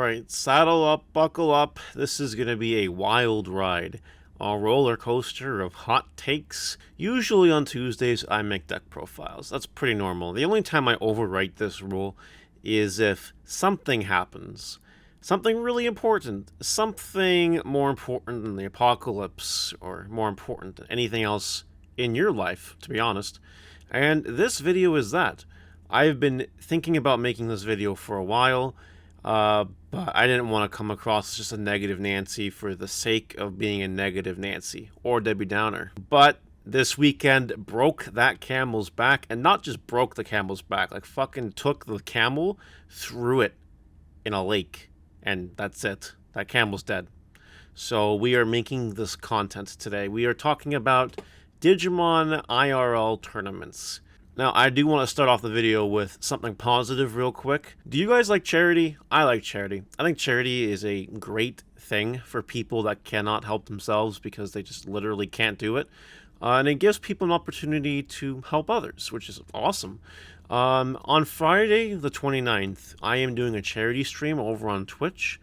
Alright, saddle up, buckle up. This is going to be a wild ride. A roller coaster of hot takes. Usually on Tuesdays, I make deck profiles. That's pretty normal. The only time I overwrite this rule is if something happens. Something really important. Something more important than the apocalypse, or more important than anything else in your life, to be honest. And this video is that. I've been thinking about making this video for a while, but I didn't want to come across as just a negative Nancy for the sake of being a negative Nancy or Debbie Downer. But this weekend broke that camel's back, and not just broke the camel's back, like fucking took the camel, threw it in a lake, and that's it. That camel's dead. So we are making this content today. We are talking about Digimon IRL tournaments. Now, I do want to start off the video with something positive real quick. Do you guys like charity? I like charity. I think charity is a great thing for people that cannot help themselves because they just literally can't do it. And it gives people an opportunity to help others, which is awesome. On Friday the 29th, I am doing a charity stream over on Twitch.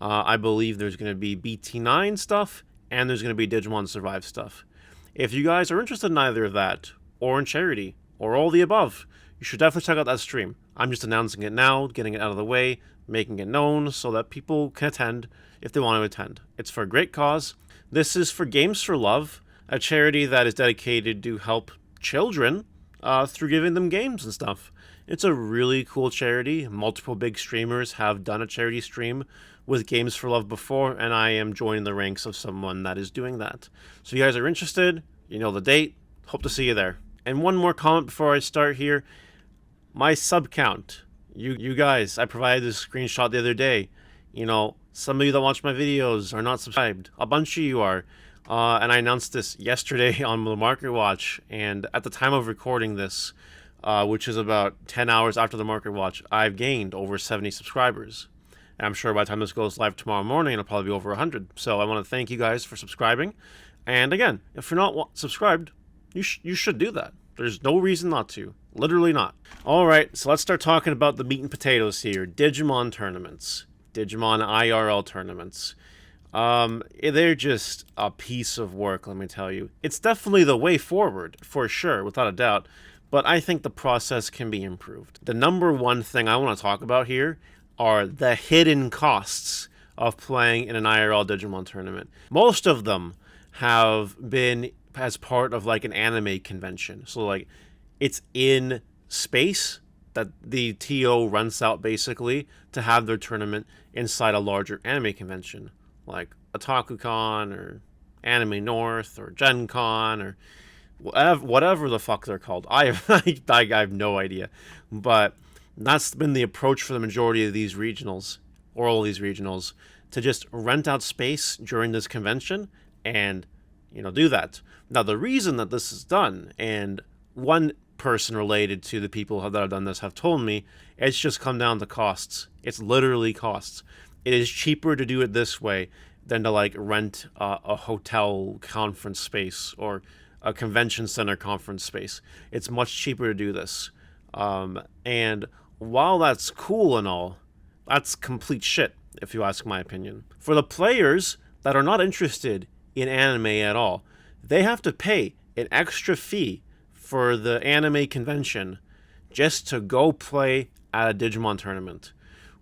I believe there's going to be BT9 stuff, and there's going to be Digimon Survive stuff. If you guys are interested in either of that, or in charity, or all the above, you should definitely check out that stream. I'm just announcing it now, getting it out of the way, making it known so that people can attend if they want to attend. It's for a great cause. This is for Games for Love, a charity that is dedicated to help children through giving them games and stuff. It's a really cool charity. Multiple big streamers have done a charity stream with Games for Love before, and I am joining the ranks of someone that is doing that. So if you guys are interested, you know the date, hope to see you there. And one more comment before I start here. My sub count. You guys, I provided this screenshot the other day. You know, some of you that watch my videos are not subscribed. A bunch of you are. And I announced this yesterday on the Market Watch. And at the time of recording this, which is about 10 hours after the Market Watch, I've gained over 70 subscribers. And I'm sure by the time this goes live tomorrow morning, it'll probably be over 100. So I want to thank you guys for subscribing. And again, if you're not subscribed, you should do that. There's no reason not to. Literally not. Alright, so let's start talking about the meat and potatoes here. Digimon tournaments. Digimon IRL tournaments. They're just a piece of work, let me tell you. It's definitely the way forward, for sure, without a doubt. But I think the process can be improved. The number one thing I want to talk about here are the hidden costs of playing in an IRL Digimon tournament. Most of them have been as part of like an anime convention. So like it's in space that the TO rents out basically to have their tournament inside a larger anime convention like OtakuCon or Anime North or Gen Con or whatever the fuck they're called. I have no idea. But that's been the approach for the majority of these regionals, or all these regionals, to just rent out space during this convention and, you know, do that. Now, the reason that this is done, and one person related to the people that have done this have told me, it's just come down to costs. It's literally costs. It is cheaper to do it this way than to, like, rent a hotel conference space or a convention center conference space. It's much cheaper to do this. And while that's cool and all, that's complete shit, if you ask my opinion. For the players that are not interested in anime at all, they have to pay an extra fee for the anime convention just to go play at a Digimon tournament.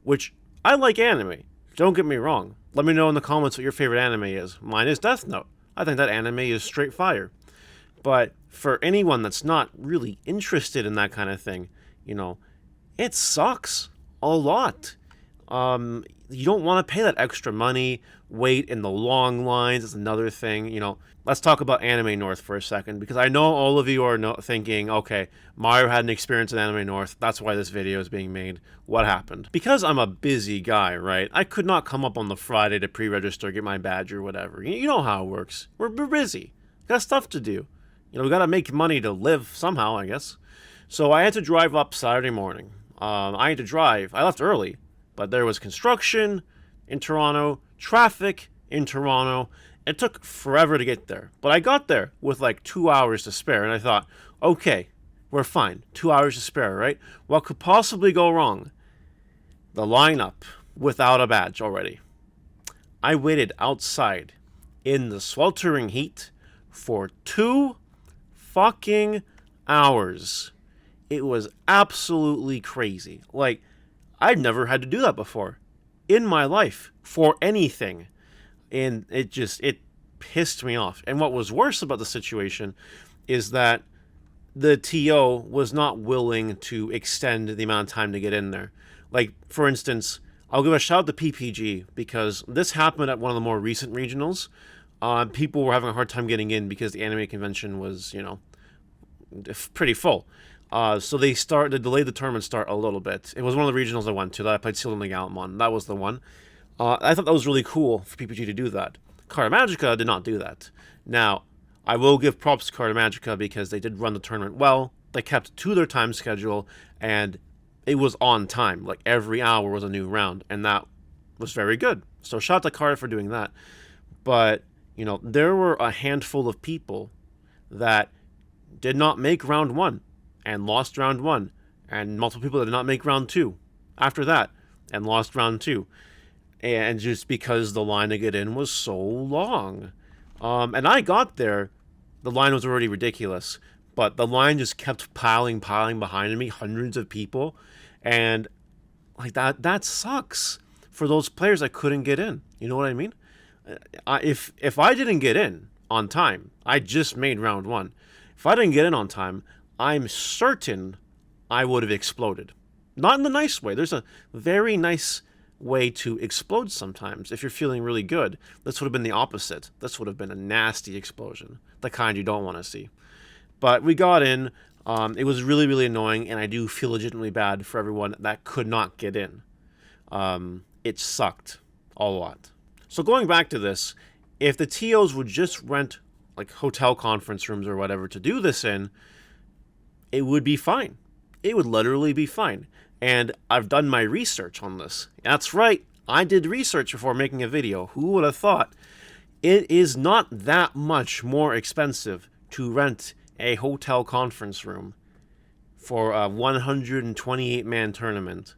Which, I like anime. Don't get me wrong. Let me know in the comments what your favorite anime is. Mine is Death Note. I think that anime is straight fire. But for anyone that's not really interested in that kind of thing, you know, it sucks a lot. You don't want to pay that extra money, wait in the long lines. It's another thing, you know. Let's talk about Anime North for a second, because I know all of you are thinking, okay, Mario had an experience in Anime North, that's why this video is being made. What happened? Because I'm a busy guy, right? I could not come up on the Friday to pre-register, get my badge or whatever. You know how it works. We're busy. Got stuff to do. You know, we gotta make money to live somehow, I guess. So I had to drive up Saturday morning. I had to drive. I left early, but there was construction in Toronto, traffic in Toronto. It took forever to get there, but I got there with like 2 hours to spare, and I thought, okay, we're fine. 2 hours to spare, right? What could possibly go wrong? The lineup. without a badge already. I waited outside in the sweltering heat for 2 fucking hours. It was absolutely crazy. Like, I've never had to do that before in my life for anything. And it pissed me off. And what was worse about the situation is that the TO was not willing to extend the amount of time to get in there. Like, for instance, I'll give a shout out to PPG because this happened at one of the more recent regionals. People were having a hard time getting in because the anime convention was, pretty full. So they delayed the tournament start a little bit. It was one of the regionals I went to that I played Sealed and Gallimon. That was the one. I thought that was really cool for PPG to do that. Carta Magica did not do that. Now, I will give props to Carta Magica because they did run the tournament well. They kept to their time schedule, and it was on time. Like, every hour was a new round, and that was very good. So shout out to Carta for doing that. But, there were a handful of people that did not make round one and lost round one, and multiple people that did not make round two after that and lost round two. And just because the line to get in was so long. And I got there, the line was already ridiculous, but the line just kept piling behind me, hundreds of people, and like that sucks for those players that couldn't get in. You know what I mean? If I didn't get in on time, I just made round one. If I didn't get in on time, I'm certain I would have exploded. Not in the nice way. There's a very nice way to explode sometimes. If you're feeling really good, this would have been the opposite. This would have been a nasty explosion, the kind you don't want to see. But we got in. It was really, really annoying, and I do feel legitimately bad for everyone that could not get in. It sucked a lot. So going back to this, if the TOs would just rent like hotel conference rooms or whatever to do this in, it would be fine. It would literally be fine. And I've done my research on this. That's right, I did research before making a video. Who would have thought? It is not that much more expensive to rent a hotel conference room for a 128-man tournament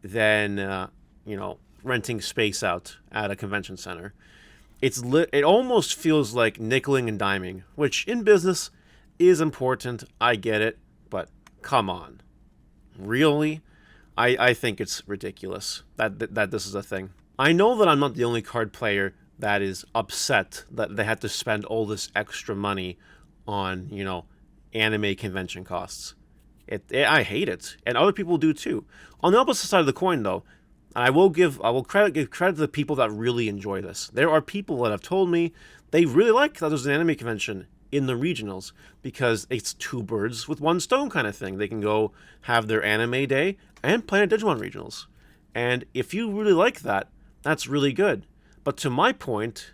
than, renting space out at a convention center. It almost feels like nickeling and diming, which in business is important. I get it, but come on. Really? I think it's ridiculous that this is a thing. I know that I'm not the only card player that is upset that they had to spend all this extra money on, anime convention costs. I hate it, and other people do too. On the opposite side of the coin, though, I will give credit to the people that really enjoy this. There are people that have told me they really like that there's an anime convention in the regionals because it's two birds with one stone kind of thing. They can go have their anime day and play at Digimon regionals. And if you really like that, that's really good. But to my point,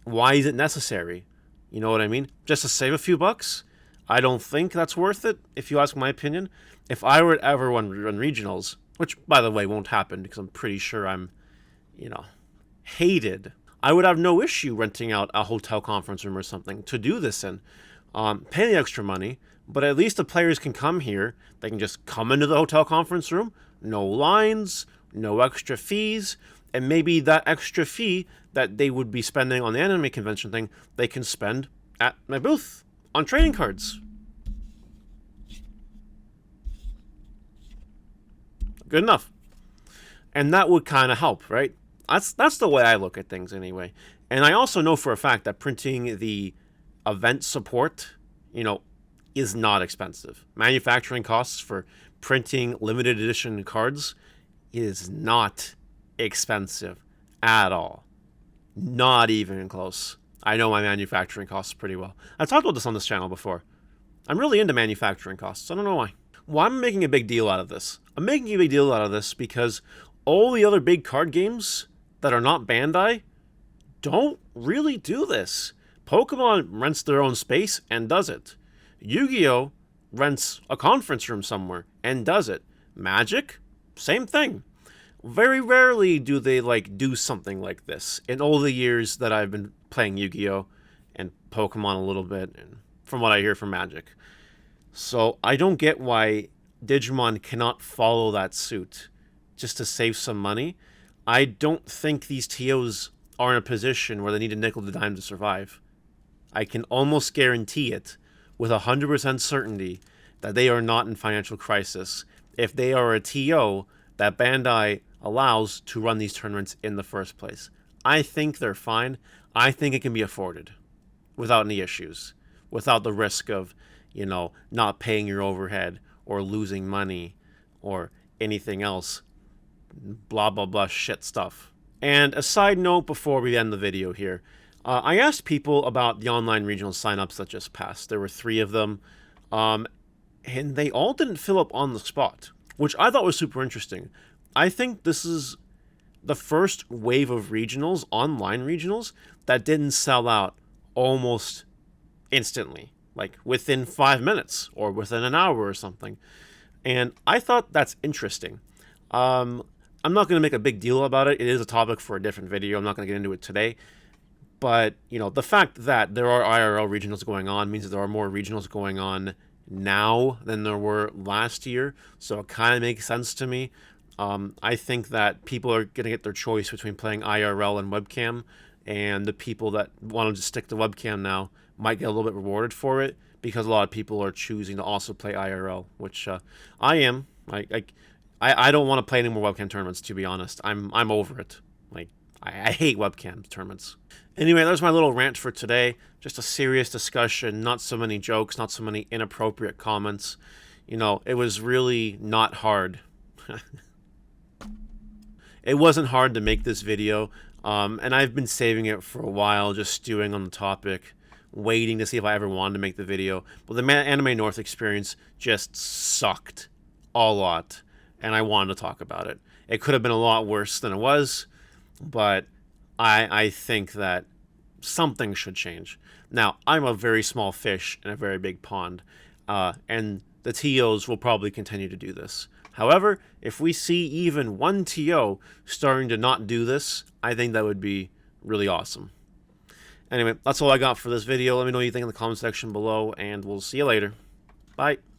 why is it necessary? You know what I mean? Just to save a few bucks? I don't think that's worth it, if you ask my opinion. If I were to ever run regionals, which, by the way, won't happen because I'm pretty sure I'm, hated, I would have no issue renting out a hotel conference room or something to do this in. Pay the extra money, but at least the players can come here. They can just come into the hotel conference room, no lines, no extra fees, and maybe that extra fee that they would be spending on the anime convention thing, they can spend at my booth on trading cards. Good enough. And that would kind of help, right? That's the way I look at things anyway. And I also know for a fact that printing the event support, is not expensive. Manufacturing costs for printing limited edition cards is not expensive at all. Not even close. I know my manufacturing costs pretty well. I've talked about this on this channel before. I'm really into manufacturing costs. I don't know why. Well, I'm making a big deal out of this. I'm making a big deal out of this because all the other big card games that are not Bandai don't really do this. Pokemon rents their own space and does it. Yu-Gi-Oh! Rents a conference room somewhere and does it. Magic? Same thing. Very rarely do they do something like this in all the years that I've been playing Yu-Gi-Oh! And Pokemon a little bit, and from what I hear from Magic. So I don't get why Digimon cannot follow that suit just to save some money, I don't think these TOs are in a position where they need a nickel to dime to survive. I can almost guarantee it with 100% certainty that they are not in financial crisis if they are a TO that Bandai allows to run these tournaments in the first place. I think they're fine. I think it can be afforded without any issues, without the risk of, not paying your overhead or losing money or anything else. Blah, blah, blah shit stuff. And a side note before we end the video here, I asked people about the online regional signups that just passed. There were 3 of them, and they all didn't fill up on the spot, which I thought was super interesting. I think this is the first wave of regionals, online regionals, that didn't sell out almost instantly, like within 5 minutes or within an hour or something. And I thought that's interesting. I'm not going to make a big deal about it. It is a topic for a different video. I'm not going to get into it today. But, the fact that there are IRL regionals going on means that there are more regionals going on now than there were last year. So it kind of makes sense to me. I think that people are going to get their choice between playing IRL and webcam. And the people that want to just stick to webcam now might get a little bit rewarded for it because a lot of people are choosing to also play IRL, which I am. I don't want to play any more webcam tournaments, to be honest. I'm over it. I hate webcam tournaments. Anyway, there's my little rant for today. Just a serious discussion, not so many jokes, not so many inappropriate comments. It was really not hard. It wasn't hard to make this video, and I've been saving it for a while, just stewing on the topic, waiting to see if I ever wanted to make the video. But the Anime North experience just sucked a lot, and I wanted to talk about it. It could have been a lot worse than it was, but I think that something should change. Now, I'm a very small fish in a very big pond, and the TOs will probably continue to do this. However, if we see even one TO starting to not do this, I think that would be really awesome. Anyway, that's all I got for this video. Let me know what you think in the comment section below, and we'll see you later. Bye.